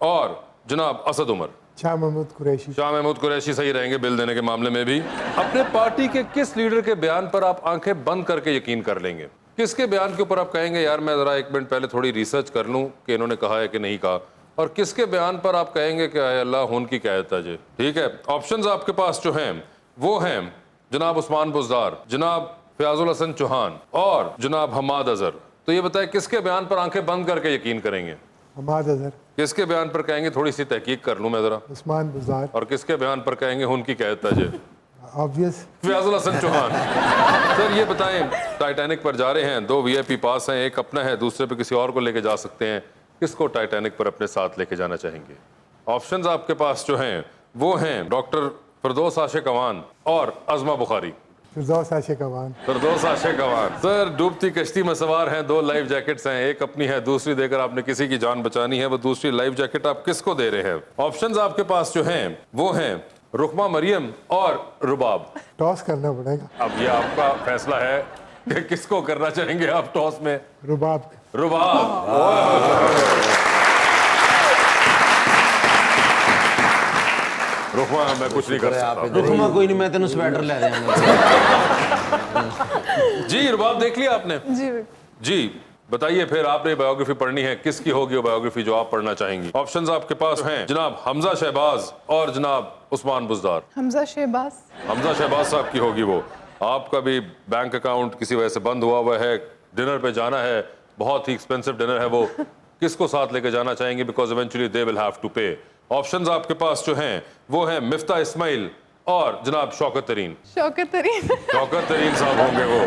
और जनाब असद उमर। शाह महमूद कुरैशी। शाह महमूद कुरैशी सही रहेंगे बिल देने के मामले में भी। अपने पार्टी के किस लीडर के बयान पर आप आंखें बंद करके यकीन कर लेंगे? किसके बयान के ऊपर आप कहेंगे यार मैं जरा एक मिनट पहले थोड़ी रिसर्च कर लूं कि इन्होंने कहा है कि नहीं कहा, और किसके बयान पर आप कहेंगे कि आय अल्लाह उनकी कहत है जी? ठीक है, ऑप्शंस आपके पास जो हैं वो हैं जनाब उस्मान बुज़दार, जनाब फयाजुल हसन चौहान और जनाब हमाद अजहर। तो ये बताएं किसके बयान पर आंखें बंद करके यकीन करेंगे? हमाद अजहर। किसके बयान पर कहेंगे थोड़ी सी तहकीक कर लूं मैं जरा? उस्मान बुज़दार। और किसके बयान पर कहेंगे उनकी कहत है जी? ऑब्वियस फयाजुल हसन चौहान। सर ये बताएं, टाइटैनिक पर जा रहे हैं, 2 VIP पास हैं, एक अपना है, दूसरे पे किसी और को लेके जा सकते हैं, किसको टाइटैनिक पर अपने साथ लेके जाना चाहेंगे? ऑप्शंस आपके पास जो हैं वो हैं डॉक्टर फिरदौस आशिक अवान और अज़मा बुखारी। फिरदौस आशिक अवान। फिरदौस आशिक अवान। सर डूबती कश्ती में सवार हैं, 2 लाइफ जैकेट्स हैं, एक अपनी है, दूसरी देकर आपने किसी की जान बचानी है, वो दूसरी लाइफ जैकेट आप किसको दे रहे हैं? ऑप्शंस आपके पास जो हैं वो हैं रुकमा मरियम और रुबाब। टॉस करना पड़ेगा। अब ये आपका फैसला है कि किसको करना चाहेंगे आप टॉस में? रुबाब। रुबाब। रुकमा मैं कुछ नहीं कर सकता। रुकमा कोई नहीं, मैं तेन स्वेटर ले देंगे। जी रुबाब देख लिया आपने? जी बताइए फिर, आपने बायोग्राफी पढ़नी है, किसकी होगी वो बायोग्राफी जो आप पढ़ना चाहेंगी? ऑप्शंस आपके पास हैं जनाब हमजा शहबाज और जनाब उस्मान बुज़दार। हमजा शहबाज। हमजा शहबाज साहब की होगी वो। आपका भी बैंक अकाउंट किसी वजह से बंद हुआ है, डिनर पे जाना है, बहुत ही एक्सपेंसिव डिनर है वो, किसको साथ लेके जाना चाहेंगे? Because eventually they will have to pay. Options आपके पास जो हैं वो हैं मिफ्ता इस्माइल और जनाब शौकत तरीन। शौकत तरीन। शौकत तरीन साहब होंगे वो।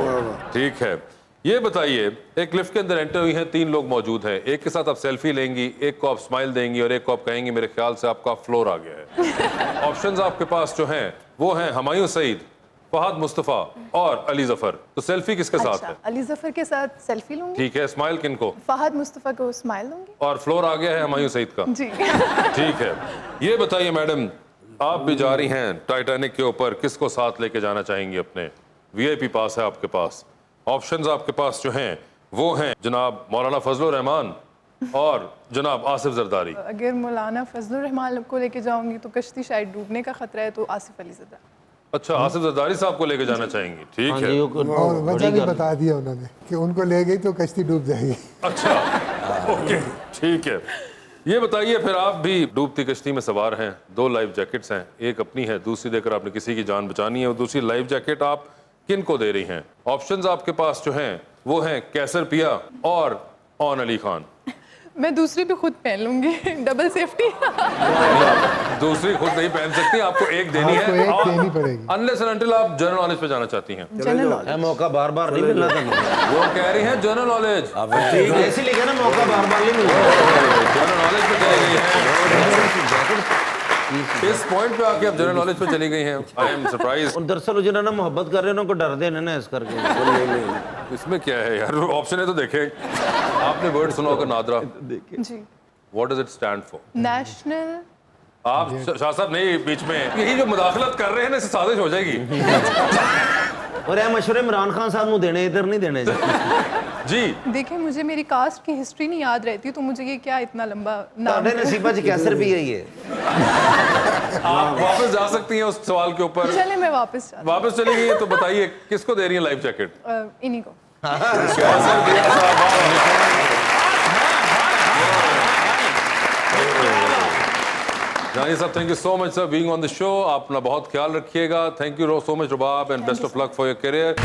ठीक है, ये बताइए, एक लिफ्ट के अंदर एंटर हुई हैं, 3 लोग मौजूद हैं, एक के साथ आप सेल्फी लेंगी, एक को आप स्माइल देंगी और एक को आप कहेंगी मेरे ख्याल से आपका फ्लोर आ गया है। ऑप्शंस आपके पास जो हैं वो हैं हुमायूं सईद, फहद मुस्तफा और अली जफर। तो सेल्फी किसके साथ है? अली जफर के साथ सेल्फी लूंगी। ठीक है, स्माइल किनको? फहद मुस्तफा को स्माइल दूंगी। और फ्लोर आ गया है हुमायूं सईद का? जी। ठीक है, ये बताइए मैडम, आप भी जा रही हैं टाइटैनिक के ऊपर, किसको साथ लेके जाना चाहेंगी अपने? VIP पास है आपके पास। ऑप्शंस आपके पास जो हैं वो हैं जनाब मौलाना फजलुर रहमान और जनाब आसिफ जरदारी। अगर मौलाना फजलुर रहमान को लेके जाऊंगी तो कश्ती शायद डूबने का खतरा है, तो आसिफ अली जरदारी। अच्छा, आसिफ जरदारी साहब को लेके जाना चाहेंगी? ठीक है। और वजह भी बता दिया उन्होंने कि उनको ले गई तो कश्ती डूब जाएगी। अच्छा, ओके, ठीक है। ये बताइए, फिर आप भी डूबती कश्ती में सवार हैं, 2 लाइफ जैकेट्स हैं, एक अपनी है, दूसरी देकर आपने किसी की जान बचानी है, और दूसरी लाइफ जैकेट आप किन को दे रही हैं? ऑप्शंस आपके पास जो हैं वो हैं कैसर पिया और ऑन अली खान। मैं दूसरी भी खुद पहन लूंगी, डबल सेफ्टी। दूसरी खुद नहीं पहन सकती, आपको एक देनी आपको है, एक देनी पड़ेगी। अनलेस एंड अनटिल आप जनरल नॉलेज पे जाना चाहती हैं। General knowledge. है मौका बार बार नहीं मिलना था मुझे। वो कह रही हैं जनरल नॉलेज। ठीक है, इसीलिए कहना मौका बार बार नहीं मिलना। जनरल नॉलेज पे चली गई हैं, इस पॉइंट पे आके अब जनरल नॉलेज पे चली गई हैं। I am surprise. और दरअसल जो ना मोहब्बत कर रहे हैं उनको डर देने ना इस करके। इसमें क्या है यार, ऑप्शन है तो देखें। आपने वर्ड सुना होगा नादरा, जी। What does it stand for? National. आप शाह साहब नहीं, बीच में यही जो मुदाखलत कर रहे हैं ना, इससे साजिश हो जाएगी। और ये मशवरे इमरान खान साहब को देने, इधर नहीं देने जी। देखिए, मुझे मेरी कास्ट की हिस्ट्री नहीं याद रहती, तो मुझे ये क्या इतना लंबा नाम। नसीबा जी कैसर भी यही है। आप वापस जा सकती हैं उस सवाल के ऊपर। चले, मैं वापस चली गई हैं, तो बताइए किसको दे रही हैं लाइफ जैकेट? इन्हीं को। जानी साहब, thank you so much sir being on the show. आप अपना बहुत ख्याल रखिएगा। Thank you so much Rubab, and best of luck for your career.